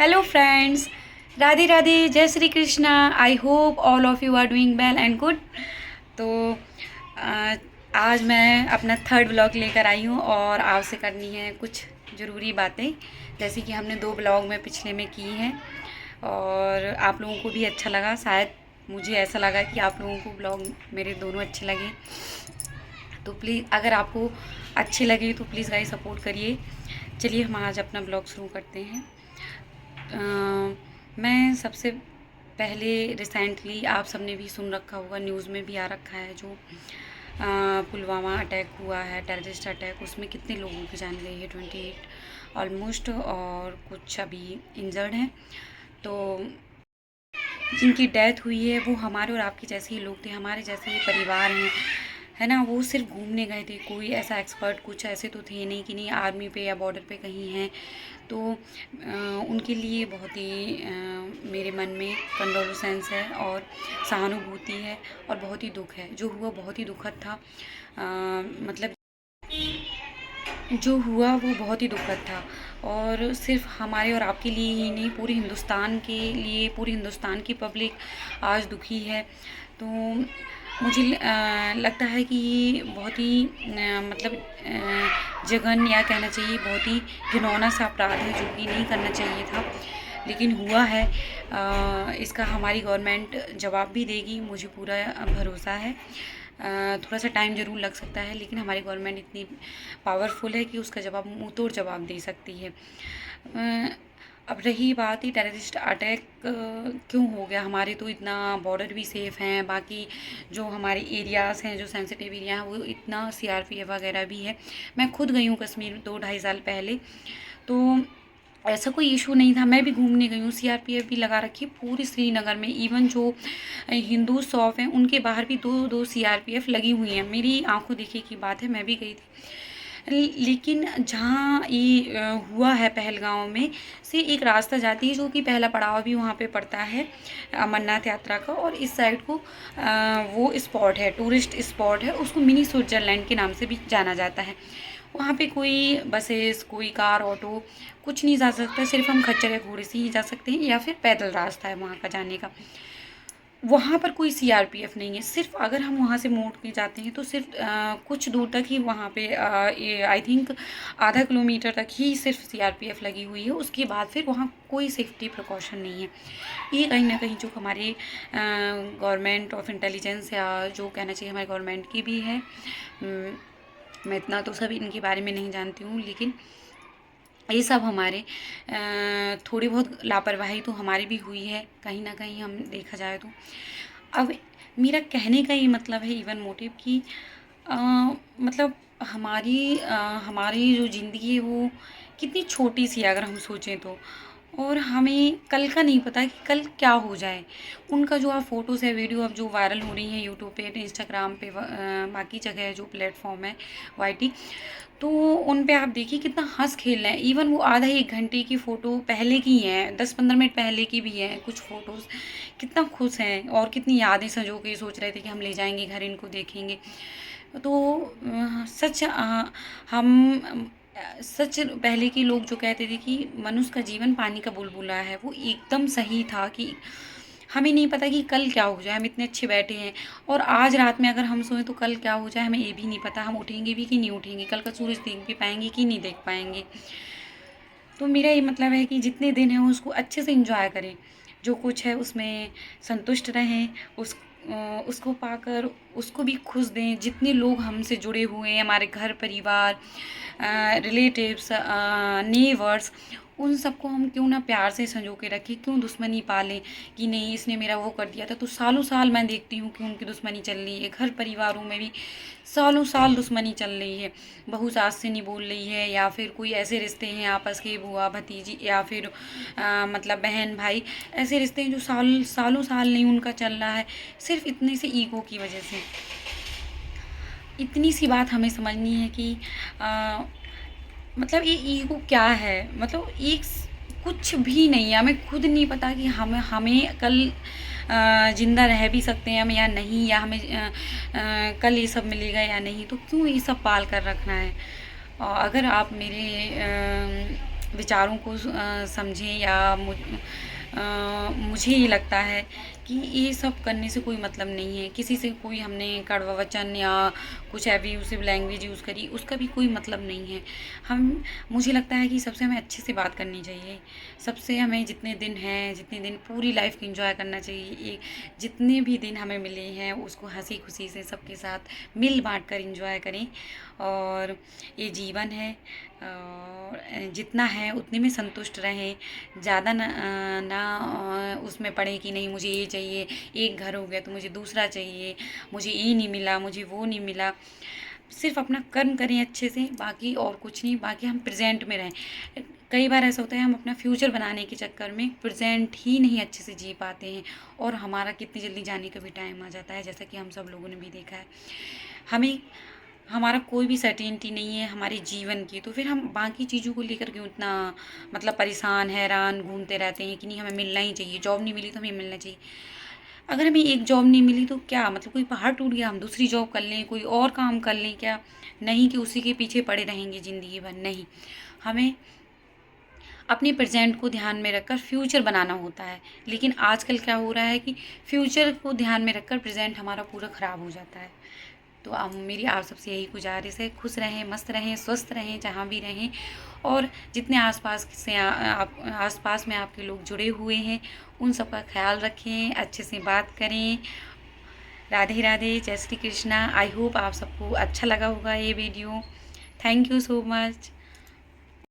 Hello friends, Radhe Radhe, जय Shri Krishna. I hope all of you are doing well and good. तो आ, आज मैं अपना थर्ड ब्लॉग लेकर आई हूँ और आपसे करनी है कुछ ज़रूरी बातें, जैसे कि हमने 2 ब्लॉग में पिछले में की हैं और आप लोगों को भी अच्छा लगा। शायद मुझे ऐसा लगा कि आप लोगों को ब्लॉग मेरे दोनों अच्छे लगे। तो प्लीज़ अगर आपको अच्छे लगे तो प्लीज़ गाइस सपोर्ट करिए। चलिए हम आज अपना ब्लॉग शुरू करते हैं। मैं सबसे पहले रिसेंटली आप सबने भी सुन रखा होगा, न्यूज़ में भी आ रखा है, जो पुलवामा अटैक हुआ है, टेररिस्ट अटैक, उसमें कितने लोगों की जान गई है, 28 ऑलमोस्ट, और कुछ अभी इंजर्ड हैं। तो जिनकी डेथ हुई है वो हमारे और आपके जैसे ही लोग थे, हमारे जैसे ही परिवार हैं, है ना। वो सिर्फ घूमने गए थे, कोई ऐसा एक्सपर्ट कुछ ऐसे तो थे नहीं कि नहीं आर्मी पे या बॉर्डर पे कहीं हैं। तो उनके लिए बहुत ही मेरे मन में कंडोलेंस है और सहानुभूति है और बहुत ही दुख है। जो हुआ बहुत ही दुखद था। मतलब जो हुआ वो बहुत ही दुखद था और सिर्फ हमारे और आपके लिए ही नहीं, पूरे हिंदुस्तान के लिए, पूरे हिंदुस्तान की पब्लिक आज दुखी है। तो मुझे लगता है कि ये बहुत ही जघन्य, या कहना चाहिए बहुत ही घिनौना सा अपराध है, जो कि नहीं करना चाहिए था, लेकिन हुआ है। इसका हमारी गवर्नमेंट जवाब भी देगी, मुझे पूरा भरोसा है। थोड़ा सा टाइम ज़रूर लग सकता है, लेकिन हमारी गवर्नमेंट इतनी पावरफुल है कि उसका जवाब मुँह तोड़ जवाब दे सकती है। अब रही बात ही टेररिस्ट अटैक क्यों हो गया, हमारे तो इतना बॉर्डर भी सेफ़ हैं, बाकी जो हमारे एरियाज़ हैं, जो सेंसिटिव एरिया हैं, वो इतना सीआरपीएफ वगैरह भी है। मैं खुद गई हूँ कश्मीर 2-2.5 साल पहले, तो ऐसा कोई इशू नहीं था। मैं भी घूमने गई हूँ, सीआरपीएफ भी लगा रखी है पूरी श्रीनगर में। इवन जो हिंदू शॉप हैं उनके बाहर भी 2-2 सीआरपीएफ लगी हुई हैं। मेरी आंखों देखी की बात है, मैं भी गई थी। लेकिन जहाँ ये हुआ है पहलगाँव में से एक रास्ता जाती है, जो कि पहला पड़ाव भी वहाँ पे पड़ता है अमरनाथ यात्रा का, और इस साइड को वो स्पॉट है, टूरिस्ट स्पॉट है, उसको मिनी स्विट्ज़रलैंड के नाम से भी जाना जाता है। वहाँ पे कोई बसेस, कोई कार, ऑटो कुछ नहीं जा सकता, सिर्फ हम खच्चर या घोड़े से ही जा सकते हैं, या फिर पैदल रास्ता है वहाँ का जाने का। वहाँ पर कोई सीआरपीएफ नहीं है। सिर्फ अगर हम वहाँ से मोड़ के जाते हैं तो सिर्फ कुछ दूर तक ही वहाँ पे ये आई थिंक आधा किलोमीटर तक ही सिर्फ सीआरपीएफ लगी हुई है। उसके बाद फिर वहाँ कोई सेफ्टी प्रिकॉशन नहीं है। ये कहीं ना कहीं जो हमारे गवर्नमेंट ऑफ इंटेलिजेंस, या जो कहना चाहिए हमारे गवर्नमेंट की भी है। मैं इतना तो सब इनके बारे में नहीं जानती हूँ, लेकिन ये सब हमारे थोड़ी बहुत लापरवाही तो हमारी भी हुई है कहीं ना कहीं, हम देखा जाए तो। अब मेरा कहने का ये मतलब है, इवन मोटिव कि अ, मतलब हमारी जो ज़िंदगी है वो कितनी छोटी सी है अगर हम सोचें तो, और हमें कल का नहीं पता कि कल क्या हो जाए। उनका जो आप फ़ोटोज़ है, वीडियो अब जो वायरल हो रही हैं यूट्यूब पे, इंस्टाग्राम पे, बाकी जगह जो प्लेटफॉर्म है वाईटी, तो उन पे आप देखिए कितना हंस खेल रहे हैं। इवन वो आधा 1 घंटे की फ़ोटो पहले की हैं, 10-15 मिनट पहले की भी हैं कुछ फ़ोटोज़, कितना खुश हैं और कितनी यादें संजो के सोच रहे थे कि हम ले जाएंगे घर, इनको देखेंगे। तो हम सच पहले के लोग जो कहते थे कि मनुष्य का जीवन पानी का बुलबुला है, वो एकदम सही था कि हमें नहीं पता कि कल क्या हो जाए। हम इतने अच्छे बैठे हैं, और आज रात में अगर हम सोएं तो कल क्या हो जाए हमें ये भी नहीं पता। हम उठेंगे भी कि नहीं उठेंगे, कल का सूरज देख भी पाएंगे कि नहीं देख पाएंगे। तो मेरा ये मतलब है कि जितने दिन हैं उसको अच्छे से एंजॉय करें, जो कुछ है उसमें संतुष्ट रहें, उसको पाकर उसको भी खुश दें। जितने लोग हमसे जुड़े हुए हैं, हमारे घर परिवार, रिलेटिव्स, नेबर्स, उन सबको हम क्यों ना प्यार से संजो के रखें, क्यों दुश्मनी पालें कि नहीं इसने मेरा वो कर दिया था। तो सालों साल मैं देखती हूँ कि उनकी दुश्मनी चल रही है, घर परिवारों में भी सालों साल दुश्मनी चल रही है। बहू सास से नहीं बोल रही है, या फिर कोई ऐसे रिश्ते हैं आपस के, बुआ भतीजी, या फिर मतलब बहन भाई, ऐसे रिश्ते हैं जो सालों साल नहीं उनका चल रहा है, सिर्फ इतने से ईगो की वजह से। इतनी सी बात हमें समझनी है कि मतलब ये ईगो क्या है, मतलब एक कुछ भी नहीं है। हमें खुद नहीं पता कि हमें कल ज़िंदा रह भी सकते हैं हम या नहीं, या हमें कल ये सब मिलेगा या नहीं। तो क्यों ये सब पाल कर रखना है। और अगर आप मेरे विचारों को समझें, या मुझे ये लगता है कि ये सब करने से कोई मतलब नहीं है। किसी से कोई हमने कड़वा वचन या कुछ एब्यूसिव लैंग्वेज यूज़ करी, उसका भी कोई मतलब नहीं है। मुझे लगता है कि सबसे हमें अच्छे से बात करनी चाहिए। सबसे हमें जितने दिन हैं, जितने दिन पूरी लाइफ को एंजॉय करना चाहिए। जितने भी दिन हमें मिले हैं उसको हंसी खुशी से सबके साथ मिल बांट कर एंजॉय करें। और ये जीवन है, और जितना है उतने में संतुष्ट रहें। ज़्यादा ना उसमें पड़े कि नहीं मुझे ये चाहिए, एक घर हो गया तो मुझे दूसरा चाहिए, मुझे ये नहीं मिला, मुझे वो नहीं मिला। सिर्फ अपना कर्म करें अच्छे से, बाकी और कुछ नहीं। बाकी हम प्रेजेंट में रहें। कई बार ऐसा होता है हम अपना फ्यूचर बनाने के चक्कर में प्रेजेंट ही नहीं अच्छे से जी पाते हैं, और हमारा कितनी जल्दी जाने का भी टाइम आ जाता है, जैसा कि हम सब लोगों ने भी देखा है। हमें हमारा कोई भी सर्टेनिटी नहीं है हमारे जीवन की, तो फिर हम बाकी चीज़ों को लेकर क्यों इतना मतलब परेशान हैरान घूमते रहते हैं कि नहीं हमें मिलना ही चाहिए, जॉब नहीं मिली तो हमें मिलना चाहिए। अगर हमें एक जॉब नहीं मिली तो क्या मतलब कोई पहाड़ टूट गया, हम दूसरी जॉब कर लें, कोई और काम कर लें क्या? नहीं कि उसी के पीछे पड़े रहेंगे ज़िंदगी भर, नहीं। हमें अपने प्रेजेंट को ध्यान में रखकर फ्यूचर बनाना होता है। लेकिन आजकल क्या हो रहा है कि फ्यूचर को ध्यान में रखकर प्रेजेंट हमारा पूरा ख़राब हो जाता है। तो अब मेरी आप सबसे यही गुजारिश है, खुश रहें, मस्त रहें, स्वस्थ रहें जहाँ भी रहें। और जितने आसपास से आप आसपास में आपके लोग जुड़े हुए हैं उन सब का ख्याल रखें, अच्छे से बात करें। राधे राधे, जय श्री कृष्णा। आई होप आप सबको अच्छा लगा होगा ये video. Thank you so much.